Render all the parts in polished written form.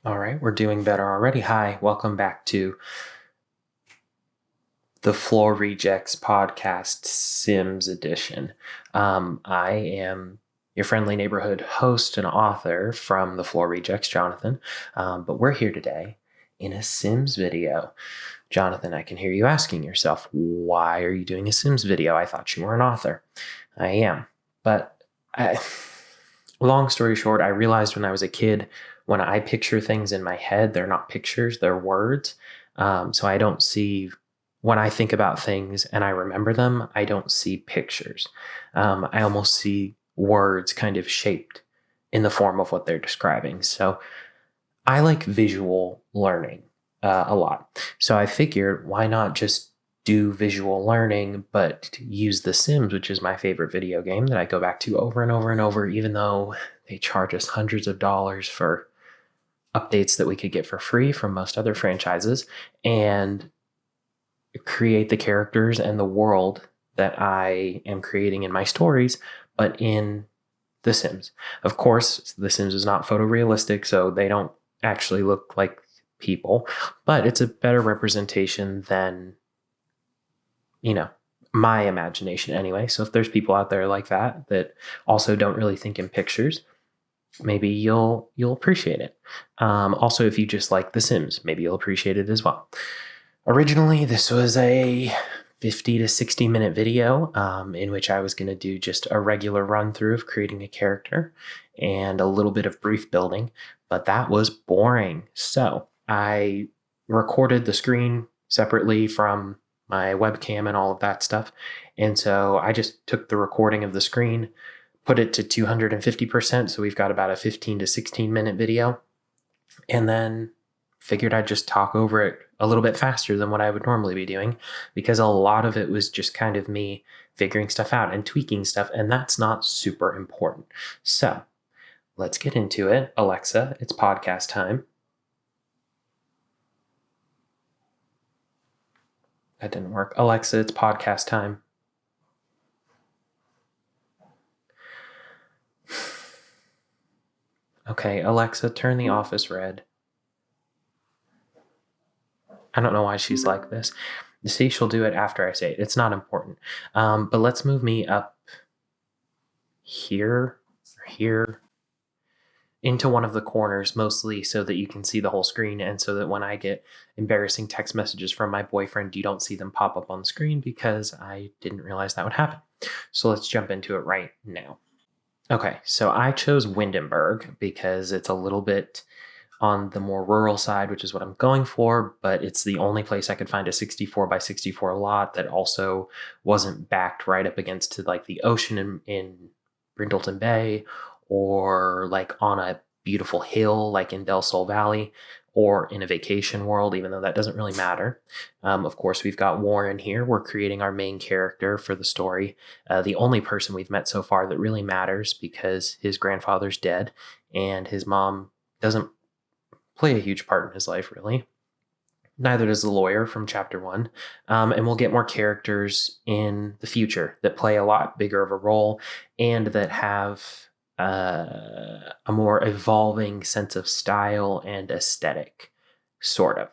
All right, we're doing better already. Hi, welcome back to the Floor Rejects podcast, Sims edition. I am your friendly neighborhood host and author from the Floor Rejects, Jonathan. But we're here today in a Sims video. Jonathan, I can hear you asking yourself, why are you doing a Sims video? I thought you were an author. I am. But long story short, I realized when I was a kid, when I picture things in my head, they're not pictures, they're words. So I don't see, when I think about things and I remember them, I don't see pictures. I almost see words kind of shaped in the form of what they're describing. So I like visual learning a lot. So I figured, why not just do visual learning, but use The Sims, which is my favorite video game that I go back to over and over and over, even though they charge us hundreds of dollars for updates that we could get for free from most other franchises, and create the characters and the world that I am creating in my stories, but in The Sims. Of course, The Sims is not photorealistic, so they don't actually look like people, but it's a better representation than, my imagination anyway. So if there's people out there like that also don't really think in pictures, maybe you'll appreciate it. Also, if you just like The Sims, maybe you'll appreciate it as well. Originally, this was a 50 to 60 minute video in which I was going to do just a regular run through of creating a character and a little bit of brief building, but that was boring. So I recorded the screen separately from my webcam and all of that stuff. And so I just took the recording of the screen, put it to 250%. So we've got about a 15 to 16 minute video. And then figured I'd just talk over it a little bit faster than what I would normally be doing, because a lot of it was just kind of me figuring stuff out and tweaking stuff. And that's not super important. So let's get into it. Alexa, it's podcast time. That didn't work. Alexa, it's podcast time. Okay, Alexa, turn the office red. I don't know why she's like this. See, she'll do it after I say it. It's not important. But let's move me up here into one of the corners, mostly so that you can see the whole screen, and so that when I get embarrassing text messages from my boyfriend, you don't see them pop up on the screen, because I didn't realize that would happen. So let's jump into it right now. Okay, so I chose Windenburg because it's a little bit on the more rural side, which is what I'm going for, but it's the only place I could find a 64 by 64 lot that also wasn't backed right up against like the ocean in Brindleton Bay, or like on a beautiful hill like in Del Sol Valley, or in a vacation world, even though that doesn't really matter. Of course, we've got Warren here. We're creating our main character for the story. The only person we've met so far that really matters, because his grandfather's dead and his mom doesn't play a huge part in his life, really. Neither does the lawyer from chapter 1. And we'll get more characters in the future that play a lot bigger of a role and that have a more evolving sense of style and aesthetic, sort of.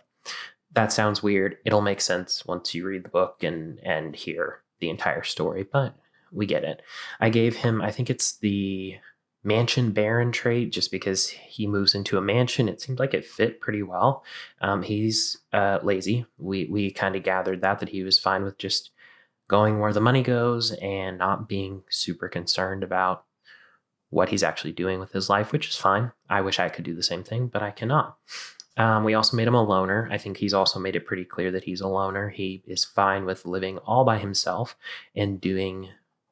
That sounds weird. It'll make sense once you read the book and hear the entire story, but we get it. I gave him, I think it's the mansion baron trait, just because he moves into a mansion. It seemed like it fit pretty well. He's lazy. We kind of gathered that he was fine with just going where the money goes and not being super concerned about what he's actually doing with his life, which is fine. I wish I could do the same thing, but I cannot. We also made him a loner. I think he's also made it pretty clear that he's a loner. He is fine with living all by himself and doing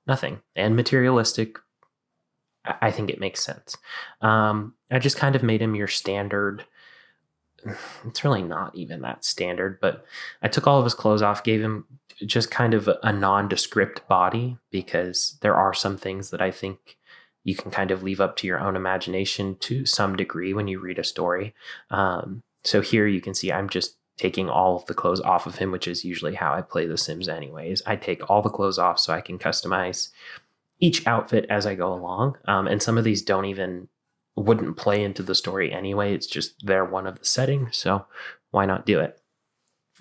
nothing. And materialistic, I think it makes sense. I just kind of made him your standard. It's really not even that standard, but I took all of his clothes off, gave him just kind of a nondescript body, because there are some things that I think you can kind of leave up to your own imagination to some degree when you read a story. So here you can see I'm just taking all of the clothes off of him, which is usually how I play The Sims anyways. I take all the clothes off so I can customize each outfit as I go along. And some of these don't even wouldn't play into the story anyway. It's just they're one of the settings, so why not do it?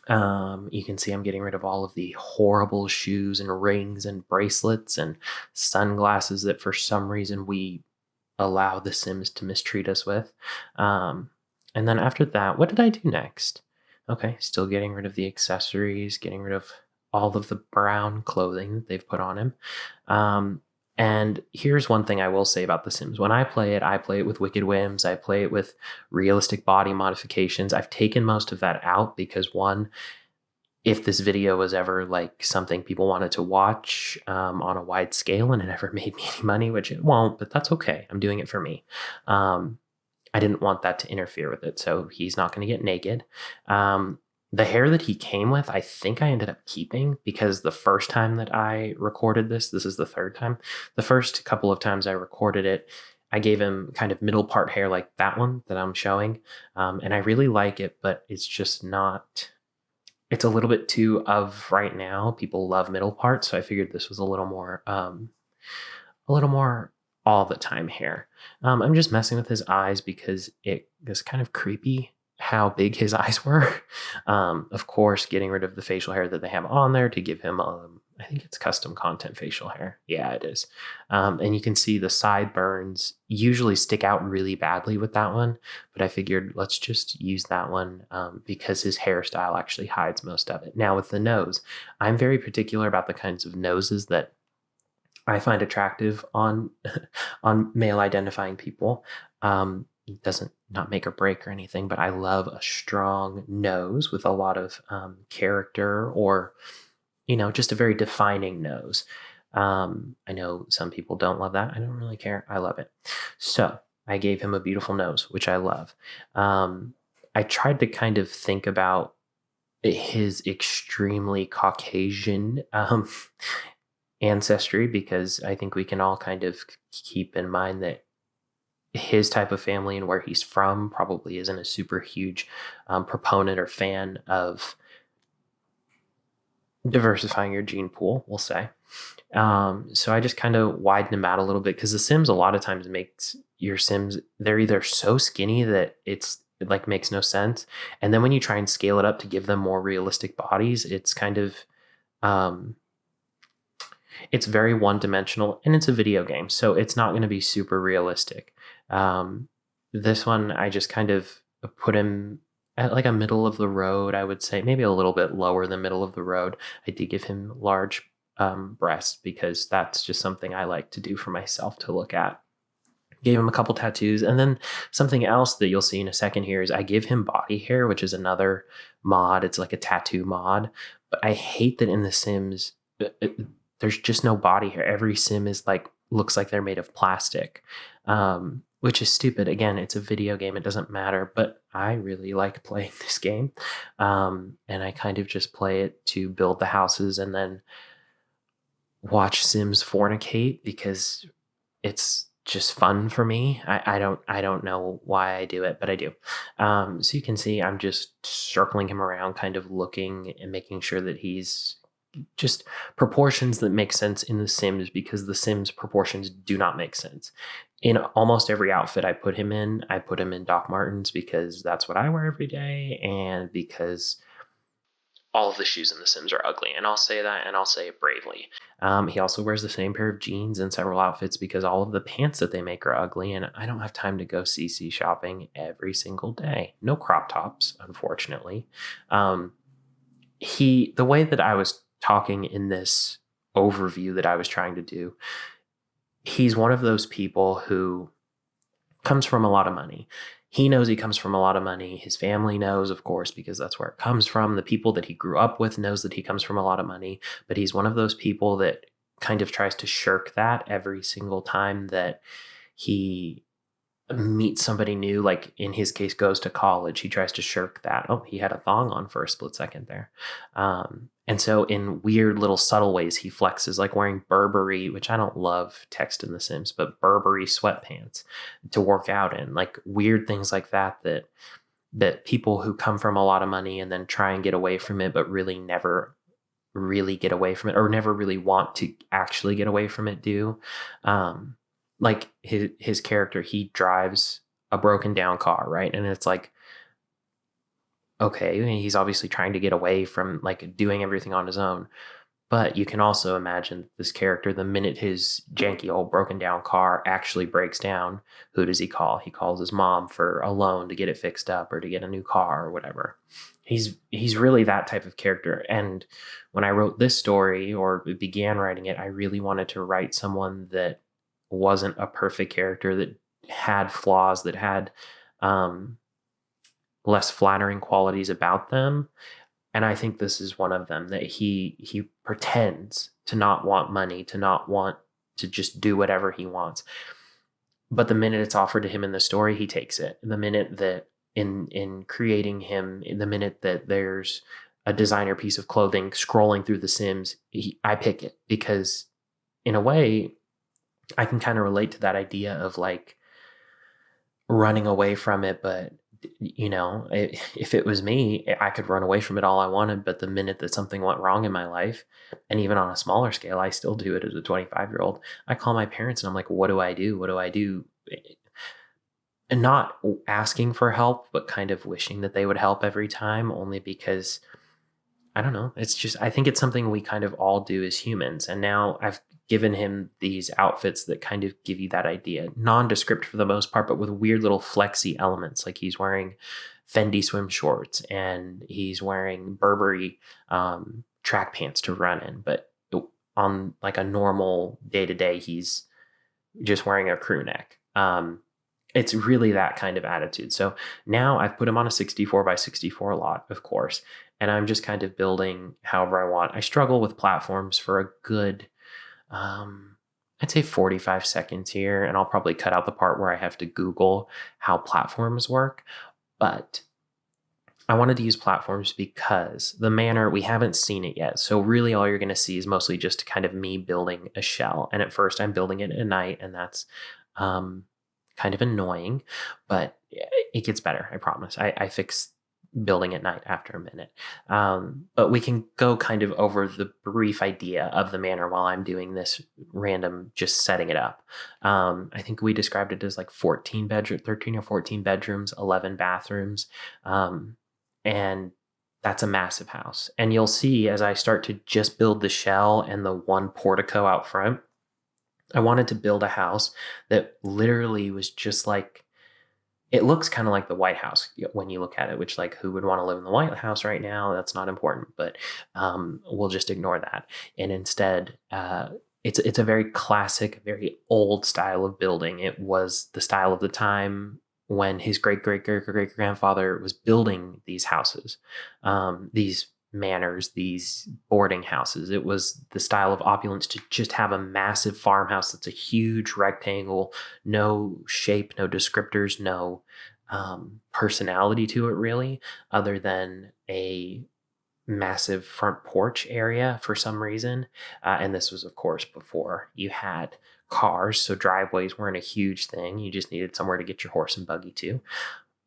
You can see I'm getting rid of all of the horrible shoes and rings and bracelets and sunglasses that for some reason we allow the Sims to mistreat us with. And then after that, what did I do next? Okay, still getting rid of the accessories, getting rid of all of the brown clothing that they've put on him. And here's one thing I will say about The Sims. When I play it with Wicked Whims. I play it with realistic body modifications. I've taken most of that out because, one, if this video was ever like something people wanted to watch on a wide scale and it ever made me any money, which it won't, but that's okay. I'm doing it for me. I didn't want that to interfere with it, so he's not going to get naked. The hair that he came with, I think I ended up keeping because the first time that I recorded this is the third time. The first couple of times I recorded it, I gave him kind of middle part hair like that one that I'm showing. And I really like it, but it's just not, it's a little bit too of right now. People love middle parts. So I figured this was a little more all the time hair. I'm just messing with his eyes because it was kind of creepy how big his eyes were. Of course, getting rid of the facial hair that they have on there to give him, I think it's custom content facial hair. Yeah, it is. And you can see the sideburns usually stick out really badly with that one, but I figured let's just use that one because his hairstyle actually hides most of it. Now with the nose, I'm very particular about the kinds of noses that I find attractive on on male identifying people. It doesn't not make or break or anything, but I love a strong nose with a lot of character, or just a very defining nose. I know some people don't love that. I don't really care. I love it. So I gave him a beautiful nose, which I love. I tried to kind of think about his extremely Caucasian ancestry, because I think we can all kind of keep in mind that his type of family and where he's from probably isn't a super huge proponent or fan of diversifying your gene pool, we'll say. So I just kind of widen them out a little bit, because The Sims a lot of times makes your Sims, they're either so skinny that it like makes no sense, and then when you try and scale it up to give them more realistic bodies, it's kind of it's very one-dimensional, and it's a video game, so it's not going to be super realistic. This one, I just kind of put him at like a middle of the road, I would say, maybe a little bit lower than middle of the road. I did give him large breasts because that's just something I like to do for myself to look at. Gave him a couple tattoos, and then something else that you'll see in a second here is I give him body hair, which is another mod. It's like a tattoo mod, but I hate that in The Sims there's just no body hair. Every Sim is looks like they're made of plastic, which is stupid. Again, it's a video game. It doesn't matter, but I really like playing this game. And I kind of just play it to build the houses and then watch Sims fornicate because it's just fun for me. I don't know why I do it, but I do. So you can see I'm just circling him around, kind of looking and making sure that he's just proportions that make sense in The Sims, because The Sims proportions do not make sense. In almost every outfit I put him in Doc Martens because that's what I wear every day, and because all of the shoes in The Sims are ugly, and I'll say that, and I'll say it bravely. He also wears the same pair of jeans in several outfits because all of the pants that they make are ugly, and I don't have time to go CC shopping every single day. No crop tops, unfortunately. The way that I was talking in this overview that I was trying to do, he's one of those people who comes from a lot of money. He knows he comes from a lot of money. His family knows, of course, because that's where it comes from. The people that he grew up with knows that he comes from a lot of money, but he's one of those people that kind of tries to shirk that every single time that he meets somebody new, like in his case goes to college. He tries to shirk that. Oh, he had a thong on for a split second there. And so in weird little subtle ways, he flexes, like wearing Burberry, which I don't love text in The Sims, but Burberry sweatpants to work out in, like weird things like that people who come from a lot of money and then try and get away from it, but really never really get away from it, or never really want to actually get away from it, do. like his character, he drives a broken down car, right? And it's like, okay, he's obviously trying to get away from like doing everything on his own. But you can also imagine this character, the minute his janky old broken down car actually breaks down, who does he call? He calls his mom for a loan to get it fixed up or to get a new car or whatever. He's really that type of character. And when I wrote this story or began writing it, I really wanted to write someone that wasn't a perfect character, that had flaws, that had um, less flattering qualities about them. And I think this is one of them, that he pretends to not want money, to not want to just do whatever he wants. But the minute it's offered to him in the story, he takes it. The minute that in creating him, the minute that there's a designer piece of clothing scrolling through the Sims, I pick it, because in a way I can kind of relate to that idea of like running away from it. But if it was me, I could run away from it all I wanted. But the minute that something went wrong in my life, and even on a smaller scale, I still do it as a 25-year-old. I call my parents and I'm like, what do I do? What do I do? And not asking for help, but kind of wishing that they would help every time, only because I don't know. It's just, I think it's something we kind of all do as humans. And now I've given him these outfits that kind of give you that idea. Nondescript for the most part, but with weird little flexy elements. Like he's wearing Fendi swim shorts and he's wearing Burberry track pants to run in. But on like a normal day to day, he's just wearing a crew neck. It's really that kind of attitude. So now I've put him on a 64 by 64 lot, of course, and I'm just kind of building however I want. I struggle with platforms for a good, I'd say 45 seconds here, and I'll probably cut out the part where I have to Google how platforms work. But I wanted to use platforms because the manor, we haven't seen it yet. So really all you're going to see is mostly just kind of me building a shell. And at first I'm building it at night, and that's kind of annoying, but it gets better. I promise. I fix building at night after a minute. But we can go kind of over the brief idea of the manor while I'm doing this random, just setting it up. I think we described it as like 13 or 14 bedrooms, 11 bathrooms. And that's a massive house. And you'll see as I start to just build the shell and the one portico out front, I wanted to build a house that literally was just like, it looks kind of like the White House when you look at it, which, like, who would want to live in the White House right now? That's not important, but we'll just ignore that. And instead, it's a very classic, very old style of building. It was the style of the time when his great grandfather was building these houses, these manors, these boarding houses. It was the style of opulence to just have a massive farmhouse that's a huge rectangle, no shape, no descriptors, no personality to it really, other than a massive front porch area for some reason. And this was, of course, before you had cars, so driveways weren't a huge thing. You just needed somewhere to get your horse and buggy to.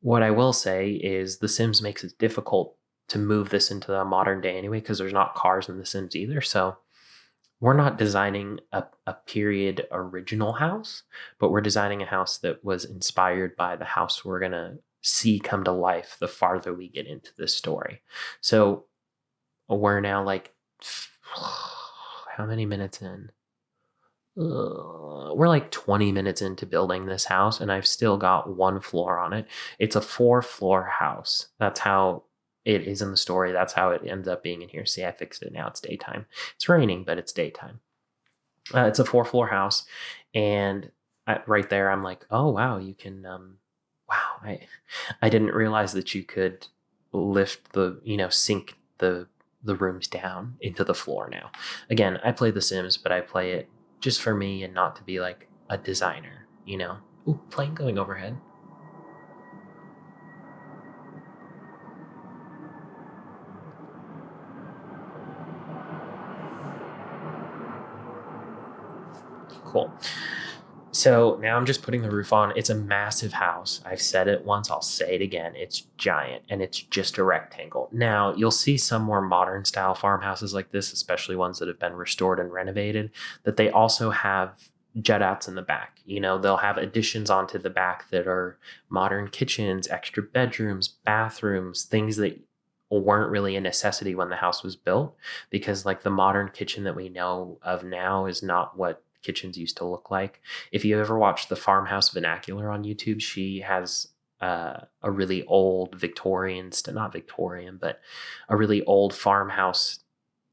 What I will say is The Sims makes it difficult to move this into the modern day anyway, because there's not cars in The Sims either. So we're not designing a period original house, but we're designing a house that was inspired by the house we're going to see come to life the farther we get into this story. So we're now like, how many minutes in? We're like 20 minutes into building this house, and I've still got one floor on it. It's a 4-floor house. That's how it is in the story. That's how it ends up being in here. See, I fixed it now. It's daytime. It's raining, but it's daytime. It's a 4-floor house, and right there, I'm like, oh wow, you can. Wow, I didn't realize that you could lift sink the rooms down into the floor now. Again, I play The Sims, but I play it just for me and not to be like a designer. Ooh, plane going overhead. Cool. So now I'm just putting the roof on. It's a massive house. I've said it once, I'll say it again. It's giant, and it's just a rectangle. Now, you'll see some more modern style farmhouses like this, especially ones that have been restored and renovated, that they also have jut outs in the back. They'll have additions onto the back that are modern kitchens, extra bedrooms, bathrooms, things that weren't really a necessity when the house was built, because like the modern kitchen that we know of now is not what kitchens used to look like. If you ever watched the Farmhouse Vernacular on YouTube, she has a really old not Victorian, but a really old farmhouse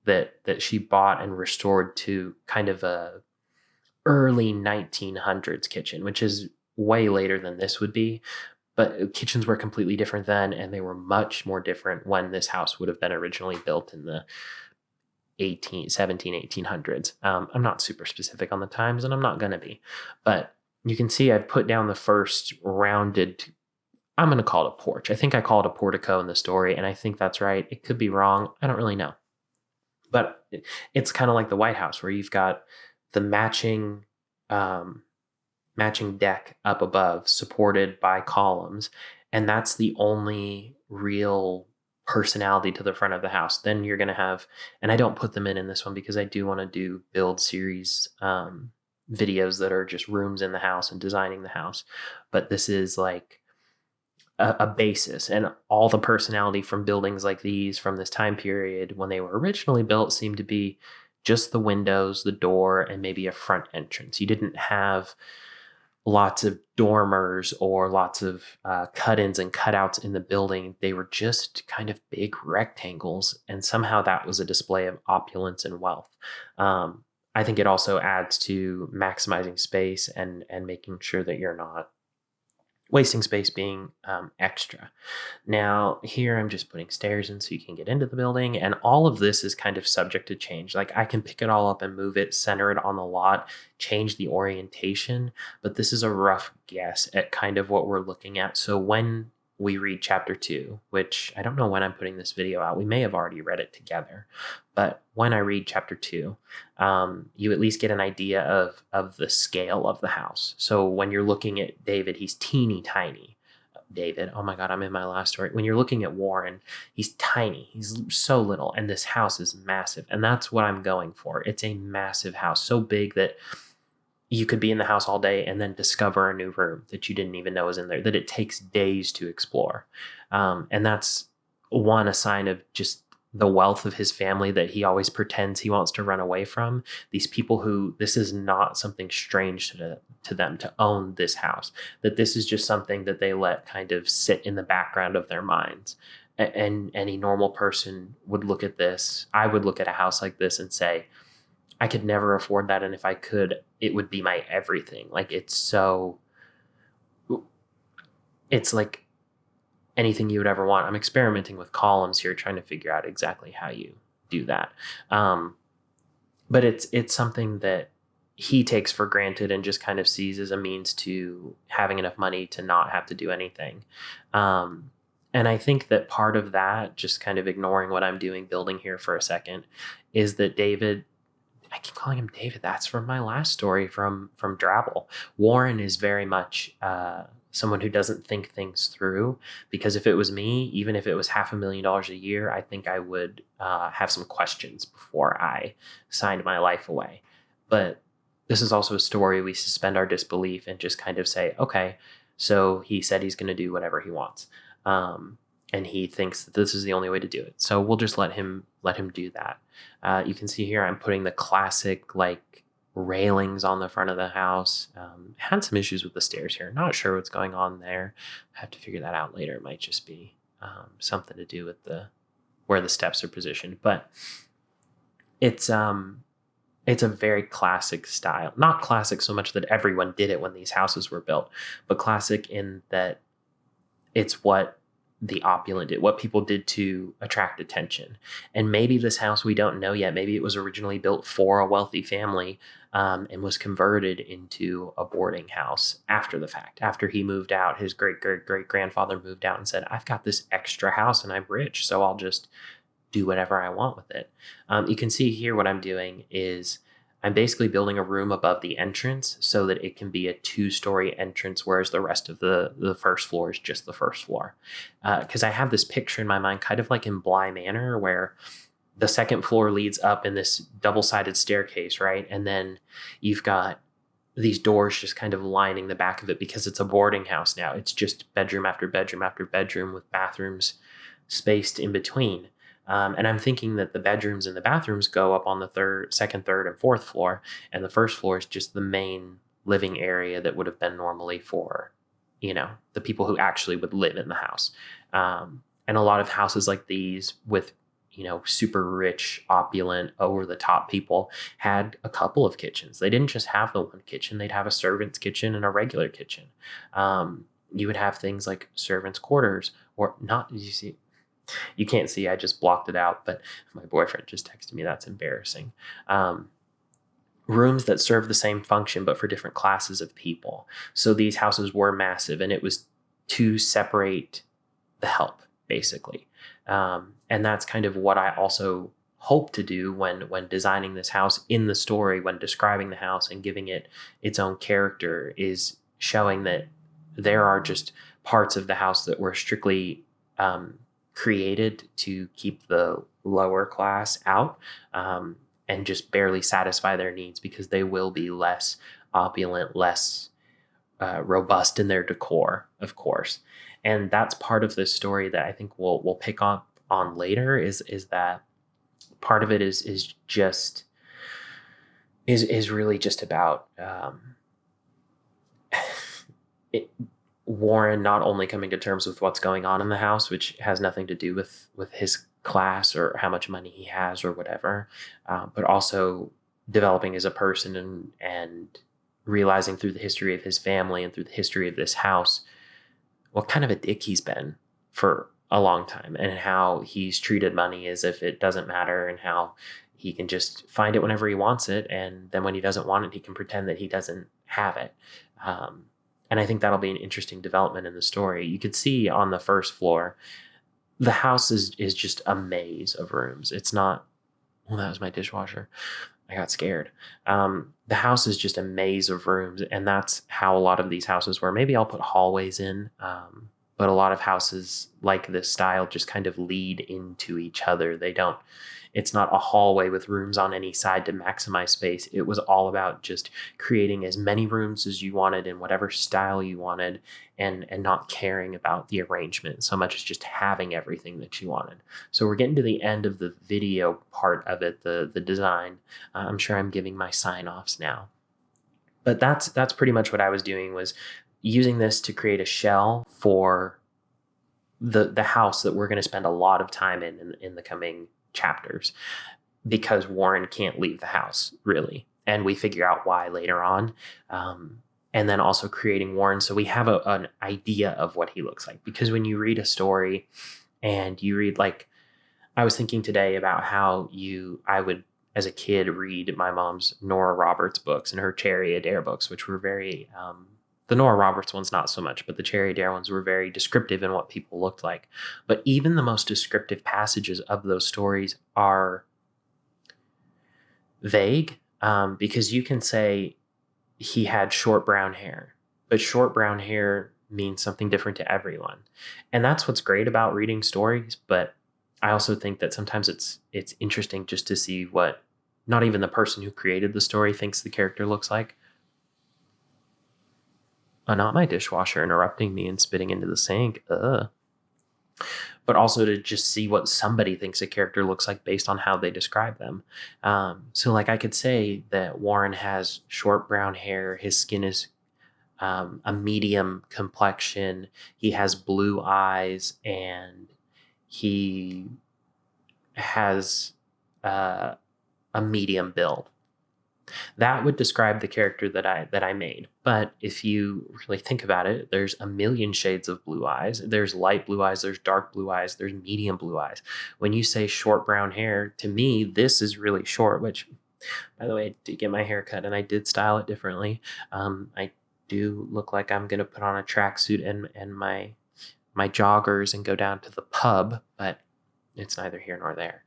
that she bought and restored to kind of a early 1900s kitchen, which is way later than this would be. But kitchens were completely different then, and they were much more different when this house would have been originally built in the 1800s. I'm not super specific on the times, and I'm not going to be. But you can see I've put down the first rounded, I'm going to call it a porch. I think I call it a portico in the story, and I think that's right. It could be wrong. I don't really know. But it's kind of like the White House, where you've got the matching deck up above, supported by columns, and that's the only real personality to the front of the house. Then you're going to have, and I don't put them in this one because I do want to do build series videos that are just rooms in the house and designing the house, but this is like a basis, and all the personality from buildings like these from this time period when they were originally built seemed to be just the windows, the door, and maybe a front entrance. You didn't have lots of dormers or lots of cut-ins and cutouts in the building. They were just kind of big rectangles, and somehow that was a display of opulence and wealth. I think it also adds to maximizing space and making sure that you're not wasting space being extra. Now, here I'm just putting stairs in so you can get into the building, and all of this is kind of subject to change. Like I can pick it all up and move it, center it on the lot, change the orientation, but this is a rough guess at kind of what we're looking at. So when we read chapter 2, which I don't know when I'm putting this video out, we may have already read it together, but when I read chapter 2, you at least get an idea of the scale of the house. So when you're looking at David, he's teeny tiny. David, oh my God, I'm in my last story. When you're looking at Warren, he's tiny. He's so little, and this house is massive. And that's what I'm going for. It's a massive house, so big that you could be in the house all day and then discover a new room that you didn't even know was in there, that it takes days to explore. And that's a sign of just the wealth of his family that he always pretends he wants to run away from. These people who, this is not something strange to them to own this house, that this is just something that they let kind of sit in the background of their minds. And any normal person would look at this. I would look at a house like this and say, I could never afford that. And if I could, it would be my everything. Like it's like anything you would ever want. I'm experimenting with columns here, trying to figure out exactly how you do that. But it's something that he takes for granted and just kind of sees as a means to having enough money to not have to do anything. And I think that part of that, just kind of ignoring what I'm doing, building here for a second, is that David, I keep calling him David. That's from my last story from Drabble. Warren is very much someone who doesn't think things through, because if it was me, even if it was $500,000 a year, I think I would have some questions before I signed my life away. But this is also a story we suspend our disbelief and just kind of say, okay, so he said he's going to do whatever he wants. And he thinks that this is the only way to do it. So we'll just let him do that. You can see here I'm putting the classic like railings on the front of the house. Had some issues with the stairs here. Not sure what's going on there. I have to figure that out later. It might just be something to do with where the steps are positioned. But it's a very classic style. Not classic so much that everyone did it when these houses were built, but classic in that it's what the opulent did, what people did to attract attention. And maybe this house, we don't know yet. Maybe it was originally built for a wealthy family and was converted into a boarding house after the fact. After he moved out, his great-great-great-grandfather moved out and said, I've got this extra house and I'm rich, so I'll just do whatever I want with it. You can see here what I'm doing is I'm basically building a room above the entrance so that it can be a 2-story entrance, whereas the rest of the first floor is just the first floor. Because I have this picture in my mind, kind of like in Wells Manor, where the second floor leads up in this double-sided staircase, right? And then you've got these doors just kind of lining the back of it because it's a boarding house now. It's just bedroom after bedroom after bedroom with bathrooms spaced in between. And I'm thinking that the bedrooms and the bathrooms go up on the second, third, and fourth floor, and the first floor is just the main living area that would have been normally for, the people who actually would live in the house. And a lot of houses like these with, super rich, opulent, over the top people had a couple of kitchens. They didn't just have the one kitchen, they'd have a servant's kitchen and a regular kitchen. You would have things like servants' quarters, or not, you see, you can't see, I just blocked it out, but my boyfriend just texted me. That's embarrassing. Rooms that serve the same function, but for different classes of people. So these houses were massive, and it was to separate the help, basically. And that's kind of what I also hope to do when designing this house in the story, when describing the house and giving it its own character, is showing that there are just parts of the house that were strictly created to keep the lower class out, and just barely satisfy their needs because they will be less opulent, less robust in their decor, of course. And that's part of the story that I think we'll pick up on later, is that part of it is really just about Warren not only coming to terms with what's going on in the house, which has nothing to do with his class or how much money he has or whatever, but also developing as a person and realizing through the history of his family and through the history of this house what kind of a dick he's been for a long time, and how he's treated money as if it doesn't matter, and how he can just find it whenever he wants it, and then when he doesn't want it, he can pretend that he doesn't have it. And I think that'll be an interesting development in the story. You could see on the first floor, the house is just a maze of rooms. It's not, well, that was my dishwasher. I got scared. The house is just a maze of rooms, and that's how a lot of these houses were. Maybe I'll put hallways in, but a lot of houses like this style just kind of lead into each other. It's not a hallway with rooms on any side to maximize space. It was all about just creating as many rooms as you wanted in whatever style you wanted, and not caring about the arrangement so much as just having everything that you wanted. So we're getting to the end of the video part of it, the design. I'm sure I'm giving my sign-offs now. But that's pretty much what I was doing, was using this to create a shell for the house that we're going to spend a lot of time in the coming chapters, because Warren can't leave the house, really, and we figure out why later on, and then also creating Warren so we have an idea of what he looks like. Because when you read a story and you read, like, I was thinking today about how I would, as a kid, read my mom's Nora Roberts books and her Cherry Adair books, which were very the Nora Roberts ones not so much, but the Cherry Adair ones were very descriptive in what people looked like. But even the most descriptive passages of those stories are vague, because you can say he had short brown hair, but short brown hair means something different to everyone. And that's what's great about reading stories. But I also think that sometimes it's interesting just to see what not even the person who created the story thinks the character looks like. Not my dishwasher interrupting me and spitting into the sink. But also to just see what somebody thinks a character looks like based on how they describe them. So like I could say that Warren has short brown hair. His skin is a medium complexion. He has blue eyes, and he has a medium build. That would describe the character that I made. But if you really think about it, there's a million shades of blue eyes. There's light blue eyes, there's dark blue eyes, there's medium blue eyes. When you say short brown hair, to me, this is really short, which, by the way, I did get my hair cut and I did style it differently. I do look like I'm going to put on a tracksuit and my joggers and go down to the pub, but it's neither here nor there.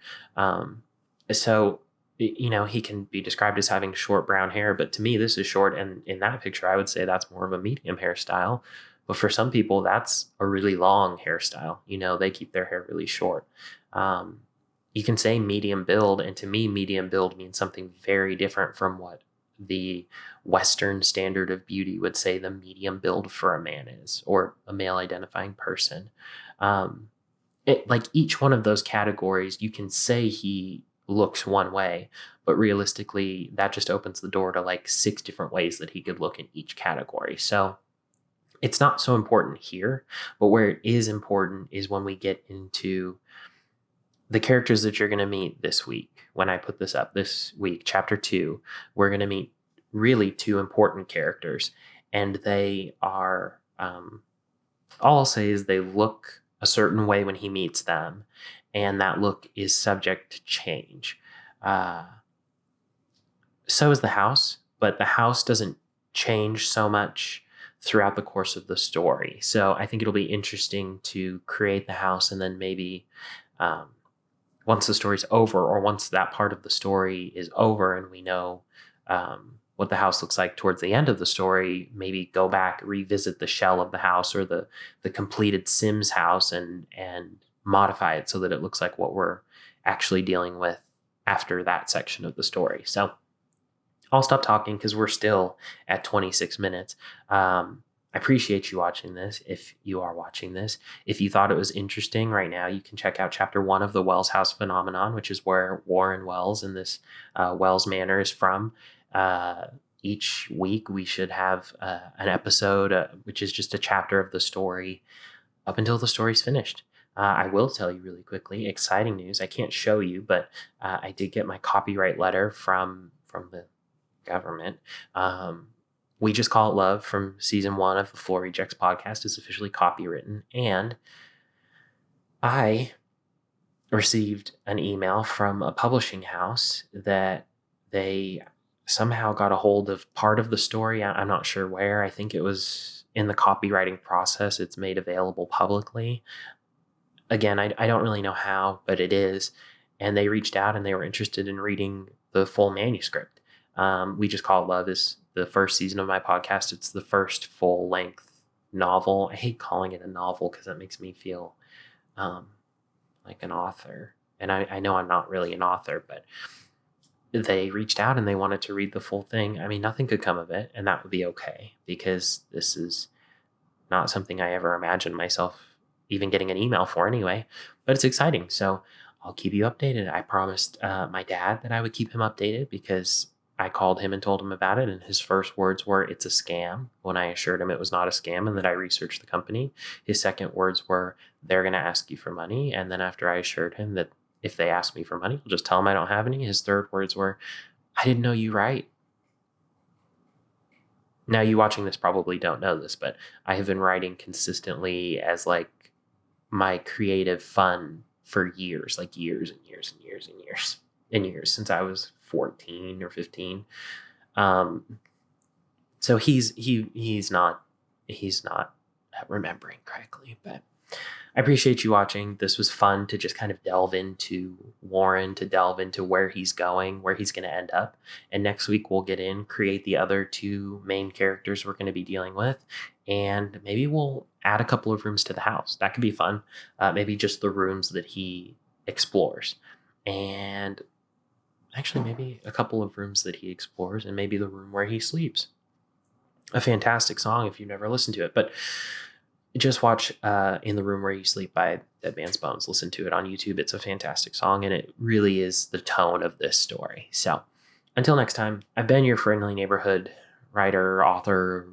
So he can be described as having short brown hair, but to me, this is short. And in that picture, I would say that's more of a medium hairstyle. But for some people, that's a really long hairstyle. They keep their hair really short. You can say medium build. And to me, medium build means something very different from what the Western standard of beauty would say the medium build for a man is, or a male identifying person. Um, like each one of those categories, you can say he looks one way, but realistically, that just opens the door to like 6 different ways that he could look in each category. So it's not so important here, but where it is important is when we get into the characters that you're going to meet this week. When I put this up this week, chapter 2, we're going to meet really 2 important characters, and they are, all I'll say is they look a certain way when he meets them, and that look is subject to change. So is the house, but the house doesn't change so much throughout the course of the story. So I think it'll be interesting to create the house, and then maybe once the story's over, or once that part of the story is over and we know what the house looks like towards the end of the story, maybe go back, revisit the shell of the house or the completed Sims house and modify it so that it looks like what we're actually dealing with after that section of the story. So I'll stop talking because we're still at 26 minutes. I appreciate you watching this. If you are watching this, if you thought it was interesting right now, you can check out chapter 1 of the Wells House phenomenon, which is where Warren Wells and this Wells Manor is from. Each week we should have an episode, which is just a chapter of the story up until the story's finished. I will tell you really quickly, exciting news. I can't show you, but I did get my copyright letter from the government. We Just Call It Love from season 1 of the Floor Rejects podcast is officially copywritten. And I received an email from a publishing house that they somehow got a hold of part of the story. I'm not sure where. I think it was in the copywriting process. It's made available publicly. Again, I don't really know how, but it is. And they reached out and they were interested in reading the full manuscript. We Just Call It Love is the first season of my podcast. It's the first full-length novel. I hate calling it a novel because that makes me feel like an author. And I know I'm not really an author, but they reached out and they wanted to read the full thing. I mean, nothing could come of it, and that would be okay because this is not something I ever imagined myself even getting an email for anyway, but it's exciting. So I'll keep you updated. I promised my dad that I would keep him updated because I called him and told him about it, and his first words were, "It's a scam," when I assured him it was not a scam and that I researched the company. His second words were, "They're going to ask you for money." And then after I assured him that if they ask me for money, I'll just tell them I don't have any, his third words were, "I didn't know you write." Now, you watching this probably don't know this, but I have been writing consistently as like my creative fun for years, like years and years and years and years and years, since I was 14 or 15. So he's not remembering correctly, but I appreciate you watching. This was fun to just kind of delve into Warren, to delve into where he's going, where he's going to end up. And next week we'll create the other 2 main characters we're going to be dealing with. And maybe we'll add a couple of rooms to the house. That could be fun. Maybe just the rooms that he explores. And actually maybe a couple of rooms that he explores, and maybe the room where he sleeps. A fantastic song if you've never listened to it. But just watch In the Room Where You Sleep by Dead Man's Bones. Listen to it on YouTube. It's a fantastic song, and it really is the tone of this story. So until next time, I've been your friendly neighborhood writer, author,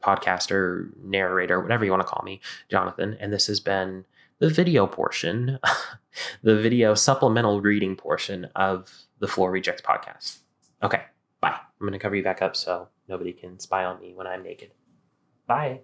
podcaster, narrator, whatever you want to call me, Jonathan. And this has been the video portion, the video supplemental reading portion of the Floor Rejects podcast. Okay, bye. I'm going to cover you back up so nobody can spy on me when I'm naked. Bye.